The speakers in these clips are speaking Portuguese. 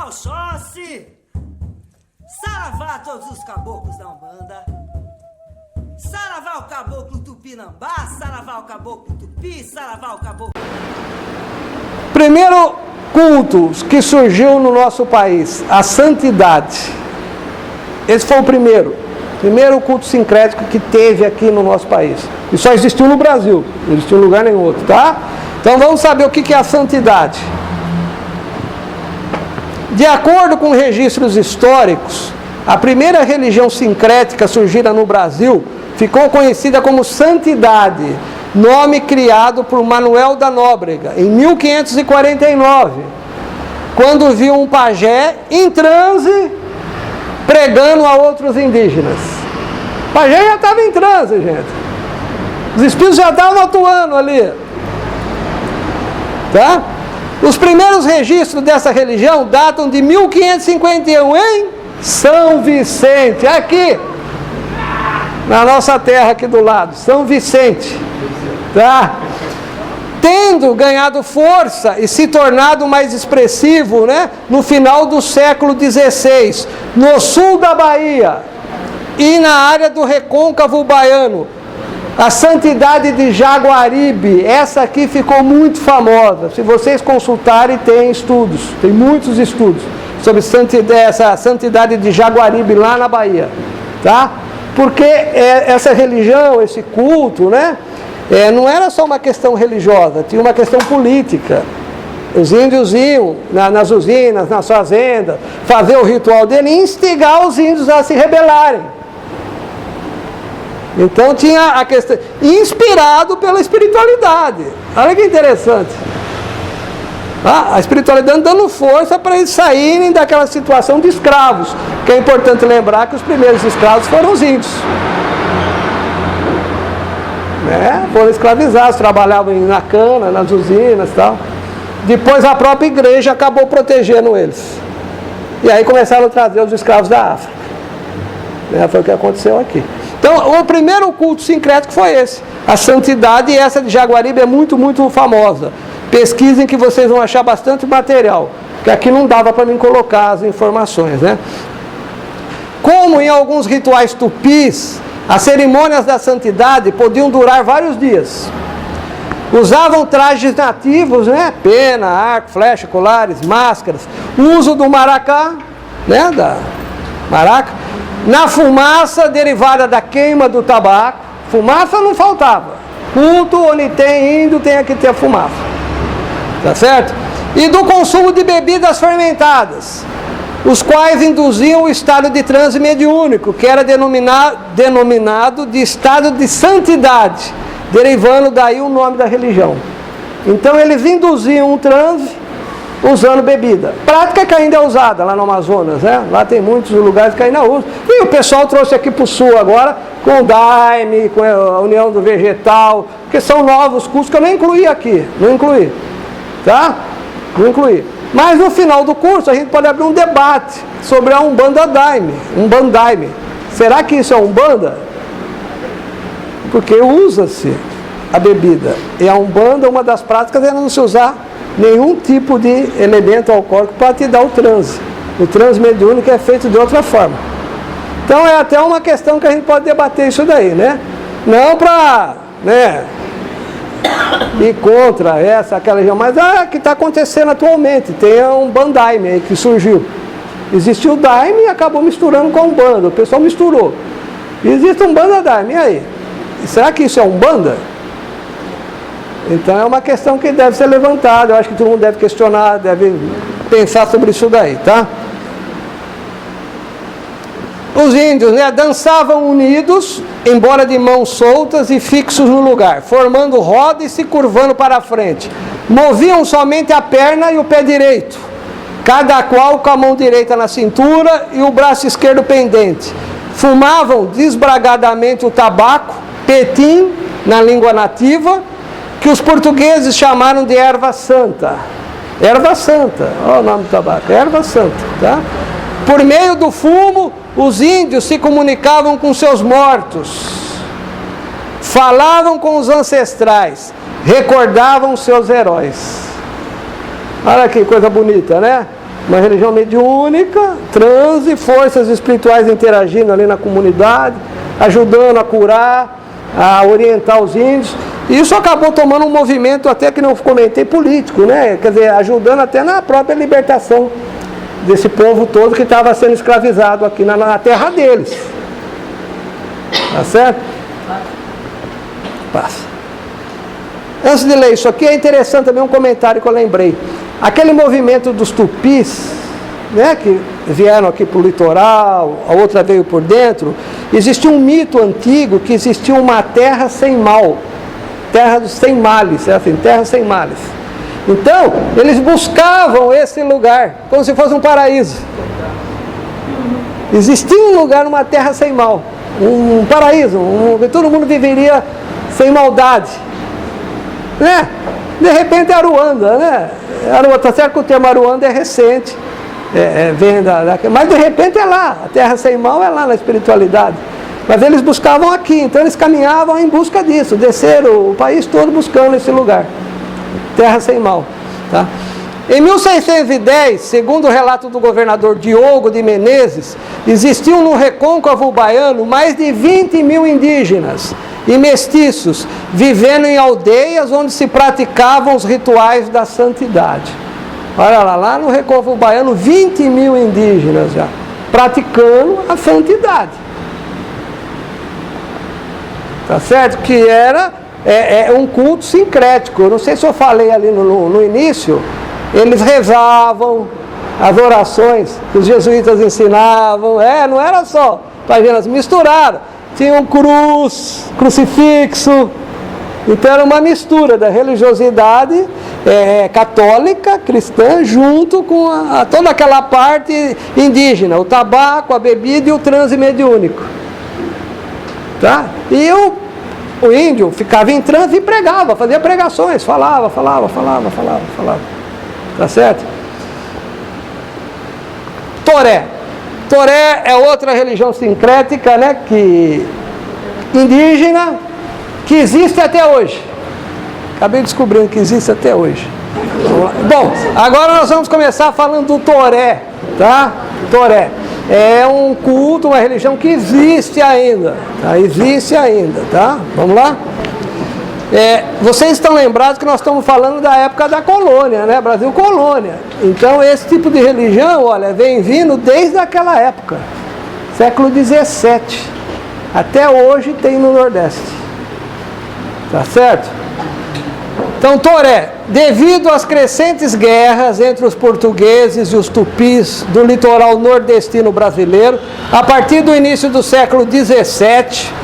Oxóssi! Saravá a todos os caboclos da Umbanda. Saravá o caboclo Tupinambá, saravá o caboclo Tupi, saravá o caboclo... Primeiro culto que surgiu no nosso país, a santidade. Esse foi o primeiro culto sincrético que teve aqui no nosso país. E só existiu no Brasil, não existiu em lugar nenhum outro, tá? Então vamos saber o que é a santidade. De acordo com registros históricos, a primeira religião sincrética surgida no Brasil ficou conhecida como santidade, nome criado por Manuel da Nóbrega, em 1549, quando viu um pajé em transe pregando a outros indígenas. O pajé já estava em transe, gente. Os espíritos já estavam atuando ali. Tá? Os primeiros registros dessa religião datam de 1551 em São Vicente, aqui, na nossa terra aqui do lado, São Vicente. Tá? Tendo ganhado força e se tornado mais expressivo, né, no final do século XVI, no sul da Bahia e na área do Recôncavo Baiano, a santidade de Jaguaribe, essa aqui ficou muito famosa. Se vocês consultarem, tem estudos, tem muitos estudos sobre essa santidade de Jaguaribe lá na Bahia, tá? Porque essa religião, esse culto, né, não era só uma questão religiosa, tinha uma questão política. Os índios iam nas usinas, nas fazendas, fazer o ritual dele e instigar os índios a se rebelarem. Então tinha a questão, inspirado pela espiritualidade. Olha que interessante. A espiritualidade dando força para eles saírem daquela situação de escravos. Que é importante lembrar que os primeiros escravos foram os índios. Foram escravizados, trabalhavam na cana, nas usinas e tal. Depois a própria igreja acabou protegendo eles. E aí começaram a trazer os escravos da África. Foi o que aconteceu aqui. Então, o primeiro culto sincrético foi esse. A santidade, e essa de Jaguaribe é muito, muito famosa. Pesquisem que vocês vão achar bastante material. Porque aqui não dava para mim colocar as informações, né? Como em alguns rituais tupis, as cerimônias da santidade podiam durar vários dias. Usavam trajes nativos, né? Pena, arco, flecha, colares, máscaras. O uso do maracá, né? Da maraca. Na fumaça derivada da queima do tabaco. Fumaça não faltava. Culto onde tem índio tem que ter fumaça. Tá certo? E do consumo de bebidas fermentadas, os quais induziam o estado de transe mediúnico, que era denominado de estado de santidade, derivando daí o nome da religião. Então eles induziam um transe usando bebida. Prática que ainda é usada lá no Amazonas, né? Lá tem muitos lugares que ainda usam. E o pessoal trouxe aqui para o sul agora, com o Daime, com a União do Vegetal, que são novos cursos que eu nem incluí aqui. Não incluí. Tá? Não incluí. Mas no final do curso a gente pode abrir um debate sobre a Umbanda Daime. Umbandaime. Será que isso é Umbanda? Porque usa-se a bebida. E a Umbanda, uma das práticas é não se usar nenhum tipo de elemento alcoólico para te dar o transe. O transe mediúnico é feito de outra forma. Então é até uma questão que a gente pode debater isso daí, né? Não para, né, ir contra aquela região, mas que está acontecendo atualmente. Tem um Bandaime aí que surgiu. Existiu o Daime e acabou misturando com a Umbanda. O pessoal misturou. E existe um Banda Daime, e aí? Será que isso é Umbanda? Então é uma questão que deve ser levantada. Eu acho que todo mundo deve questionar, deve pensar sobre isso daí, tá? Os índios, né, dançavam unidos, embora de mãos soltas e fixos no lugar, formando roda e se curvando para a frente. Moviam somente a perna e o pé direito, cada qual com a mão direita na cintura e o braço esquerdo pendente. Fumavam desbragadamente o tabaco, petim, na língua nativa, que os portugueses chamaram de erva santa. Erva santa, olha o nome do tabaco, erva santa, tá? Por meio do fumo, os índios se comunicavam com seus mortos, falavam com os ancestrais, recordavam seus heróis. Olha que coisa bonita, né? Uma religião mediúnica, transe, forças espirituais interagindo ali na comunidade, ajudando a curar, a orientar os índios. E isso acabou tomando um movimento, até que não comentei, político, né? Quer dizer, ajudando até na própria libertação desse povo todo que estava sendo escravizado aqui na terra deles. Tá certo? Passa. Antes de ler isso aqui, é interessante também um comentário que eu lembrei. Aquele movimento dos tupis, né, que vieram aqui para o litoral, a outra veio por dentro, existia um mito antigo que existia uma terra sem mal, terra sem males, é assim, terra sem males. Então, eles buscavam esse lugar, como se fosse um paraíso. Existia um lugar, uma terra sem mal, um paraíso, que todo mundo viveria sem maldade. Né? De repente é Aruanda, né? Está certo que o termo Aruanda é recente, vem mas de repente é lá, a terra sem mal é lá na espiritualidade. Mas eles buscavam aqui, então eles caminhavam em busca disso, desceram o país todo buscando esse lugar, terra sem mal. Tá? Em 1610, segundo o relato do governador Diogo de Menezes, existiam no recôncavo baiano mais de 20 mil indígenas e mestiços, vivendo em aldeias onde se praticavam os rituais da santidade. Olha lá no recôncavo baiano, 20 mil indígenas já, praticando a santidade. Tá certo? Que era um culto sincrético. Eu não sei se eu falei ali no início, eles rezavam as orações que os jesuítas ensinavam, não era só, eles misturaram. Tinha um crucifixo, então era uma mistura da religiosidade católica, cristã, junto com toda aquela parte indígena, o tabaco, a bebida e o transe mediúnico. Tá? E o índio ficava em transe e pregava, fazia pregações, falava. Tá certo? Toré. Toré é outra religião sincrética, né, indígena, que existe até hoje. Acabei descobrindo que existe até hoje. Bom, agora nós vamos começar falando do Toré, tá? Toré é um culto, uma religião que existe ainda, tá? Existe ainda, tá? Vamos lá? Vocês estão lembrados que nós estamos falando da época da colônia, né? Brasil colônia. Então esse tipo de religião, olha, vem vindo desde aquela época, século 17, até hoje tem no Nordeste. Tá certo? Então Toré, devido às crescentes guerras entre os portugueses e os tupis do litoral nordestino brasileiro, a partir do início do século 17,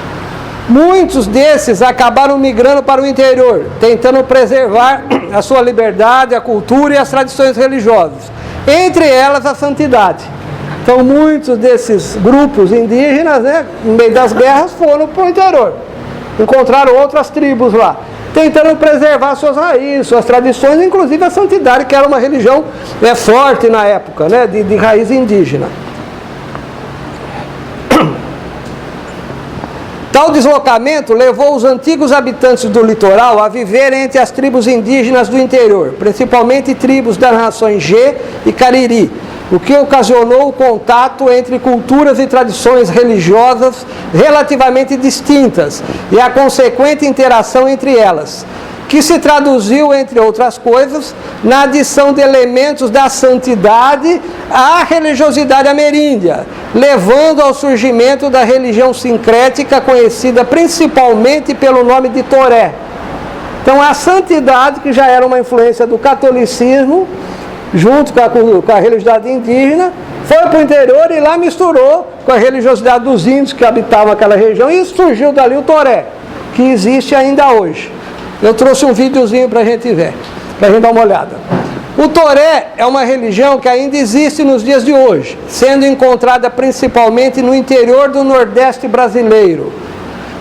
muitos desses acabaram migrando para o interior, tentando preservar a sua liberdade, a cultura e as tradições religiosas, entre elas a santidade. Então muitos desses grupos indígenas, né, no meio das guerras, foram para o interior, encontraram outras tribos lá, tentando preservar suas raízes, suas tradições, inclusive a santidade, que era uma religião forte na época, né, de raiz indígena. Tal deslocamento levou os antigos habitantes do litoral a viver entre as tribos indígenas do interior, principalmente tribos das nações Gê e Cariri, o que ocasionou o contato entre culturas e tradições religiosas relativamente distintas e a consequente interação entre elas, que se traduziu, entre outras coisas, na adição de elementos da santidade à religiosidade ameríndia, levando ao surgimento da religião sincrética conhecida principalmente pelo nome de Toré. Então a santidade, que já era uma influência do catolicismo, junto com a religiosidade indígena, foi para o interior e lá misturou com a religiosidade dos índios que habitavam aquela região e surgiu dali o Toré, que existe ainda hoje. Eu trouxe um videozinho para a gente ver, para a gente dar uma olhada. O Toré é uma religião que ainda existe nos dias de hoje, sendo encontrada principalmente no interior do Nordeste brasileiro,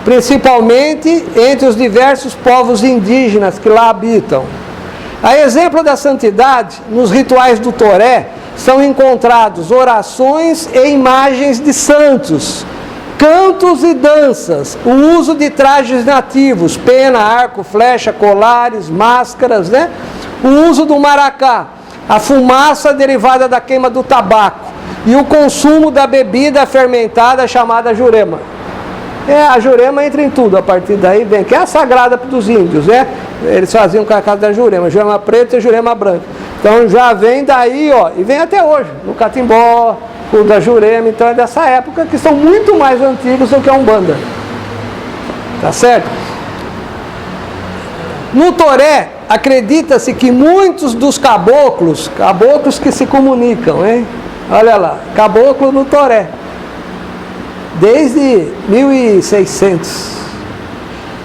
principalmente entre os diversos povos indígenas que lá habitam. A exemplo da santidade, nos rituais do Toré, são encontrados orações e imagens de santos, cantos e danças, o uso de trajes nativos, pena, arco, flecha, colares, máscaras, né? O uso do maracá, a fumaça derivada da queima do tabaco e o consumo da bebida fermentada chamada jurema. A jurema entra em tudo, a partir daí vem, que é a sagrada dos índios, né? Eles faziam com a casa da jurema, jurema preta e jurema branca. Então já vem daí, ó, e vem até hoje, no catimbó, o da jurema, então é dessa época, que são muito mais antigos do que a Umbanda. Tá certo? No Toré, acredita-se que muitos dos caboclos que se comunicam, hein? Olha lá, caboclo no Toré, desde 1600,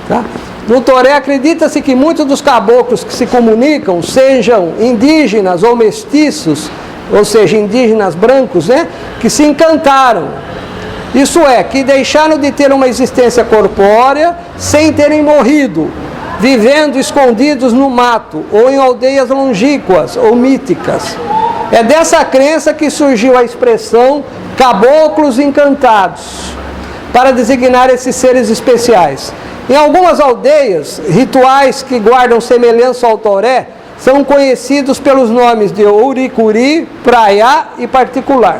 tá? No Toré acredita-se que muitos dos caboclos que se comunicam sejam indígenas ou mestiços, ou seja, indígenas brancos, né? Que se encantaram. Isso é, que deixaram de ter uma existência corpórea sem terem morrido, vivendo escondidos no mato ou em aldeias longínquas ou míticas. É dessa crença que surgiu a expressão caboclos encantados, para designar esses seres especiais. Em algumas aldeias, rituais que guardam semelhança ao Toré são conhecidos pelos nomes de Ouricuri, Praiá e Particular.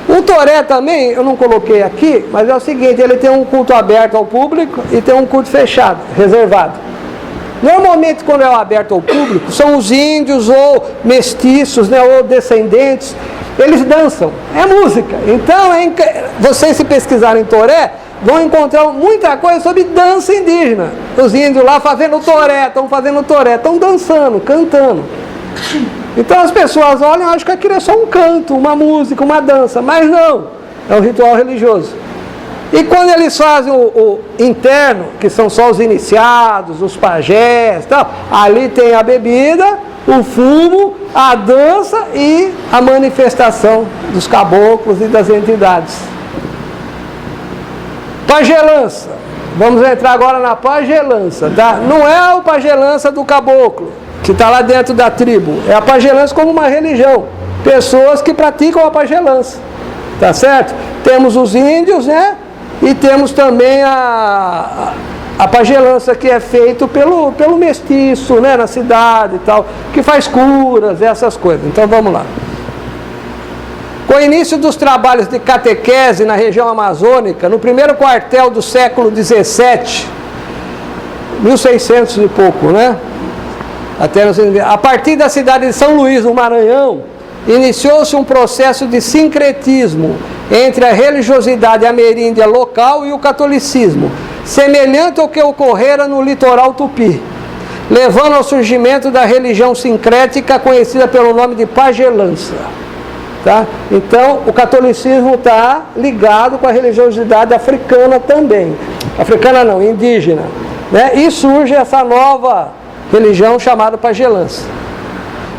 O Toré também, eu não coloquei aqui, mas é o seguinte, ele tem um culto aberto ao público e tem um culto fechado, reservado. Normalmente, quando é aberto ao público, são os índios ou mestiços, né, ou descendentes, eles dançam, é música. Então, vocês se pesquisarem Toré, vão encontrar muita coisa sobre dança indígena. Os índios lá fazendo Toré, estão dançando, cantando. Então as pessoas olham e acham que aquilo é só um canto, uma música, uma dança, mas não, é um ritual religioso. E quando eles fazem o interno, que são só os iniciados, os pajés, tal, ali tem a bebida, o fumo, a dança e a manifestação dos caboclos e das entidades. Pajelança. Vamos entrar agora na pajelança, tá? Não é o pajelança do caboclo, que está lá dentro da tribo. É a pajelança como uma religião. Pessoas que praticam a pajelança. Tá certo? Temos os índios, né? E temos também a pajelança que é feito pelo mestiço, né? Na cidade e tal, que faz curas, essas coisas. Então vamos lá. Com o início dos trabalhos de catequese na região amazônica, no primeiro quartel do século XVII, 1600 e pouco, né? A partir da cidade de São Luís, no Maranhão, iniciou-se um processo de sincretismo entre a religiosidade ameríndia local e o catolicismo, semelhante ao que ocorrera no litoral tupi, levando ao surgimento da religião sincrética conhecida pelo nome de pajelança. Tá? Então, o catolicismo está ligado com a religiosidade africana também. Africana não, indígena. Né? E surge essa nova religião chamada pajelança.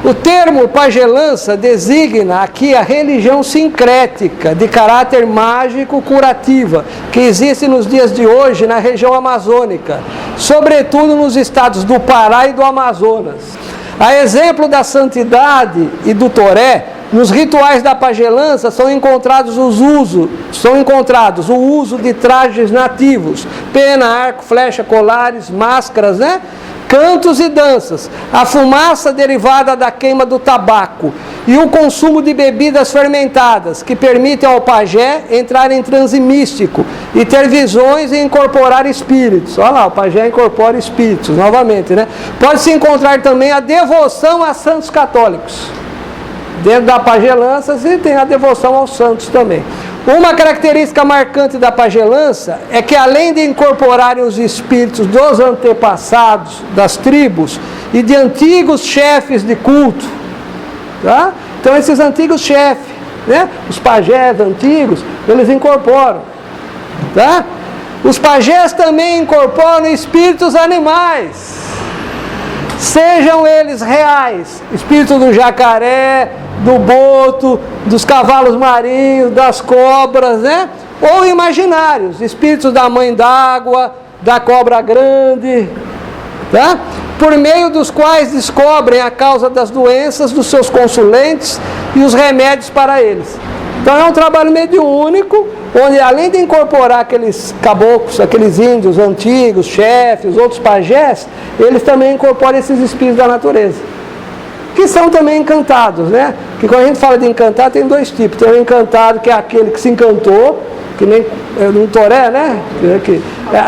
O termo pajelança designa aqui a religião sincrética, de caráter mágico curativa, que existe nos dias de hoje na região amazônica, sobretudo nos estados do Pará e do Amazonas. A exemplo da santidade e do Toré, nos rituais da pajelança são encontrados o uso de trajes nativos, pena, arco, flecha, colares, máscaras, né? Cantos e danças, a fumaça derivada da queima do tabaco e o consumo de bebidas fermentadas, que permitem ao pajé entrar em transe místico e ter visões e incorporar espíritos. Olha lá, o pajé incorpora espíritos, novamente, né? Pode-se encontrar também a devoção a santos católicos. Dentro da pajelança se tem a devoção aos santos também. Uma característica marcante da pajelança é que, além de incorporarem os espíritos dos antepassados das tribos e de antigos chefes de culto, tá? Então esses antigos chefes, né? Os pajés antigos, eles incorporam, tá? Os pajés também incorporam espíritos animais, sejam eles reais, espírito do jacaré, do boto, dos cavalos marinhos, das cobras, né? Ou imaginários, espíritos da mãe d'água, da cobra grande, tá? Por meio dos quais descobrem a causa das doenças dos seus consulentes e os remédios para eles. Então é um trabalho mediúnico, onde além de incorporar aqueles caboclos, aqueles índios antigos, chefes, outros pajés, eles também incorporam esses espíritos da natureza. que são também encantados, né? Que quando a gente fala de encantado, tem dois tipos. Tem o encantado, que é aquele que se encantou, que nem um toré, né?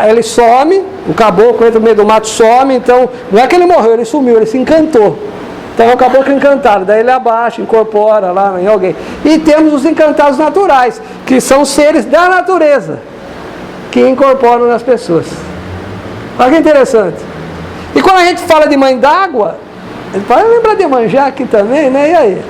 Ele some, o caboclo entra no meio do mato, some, então não é que ele morreu, ele sumiu, ele se encantou. Então é o caboclo encantado, daí ele abaixa, incorpora lá em alguém. E temos os encantados naturais, que são seres da natureza, que incorporam nas pessoas. Olha que interessante. E quando a gente fala de mãe d'água, a gente pode lembrar de Iemanjá aqui também, né? E aí?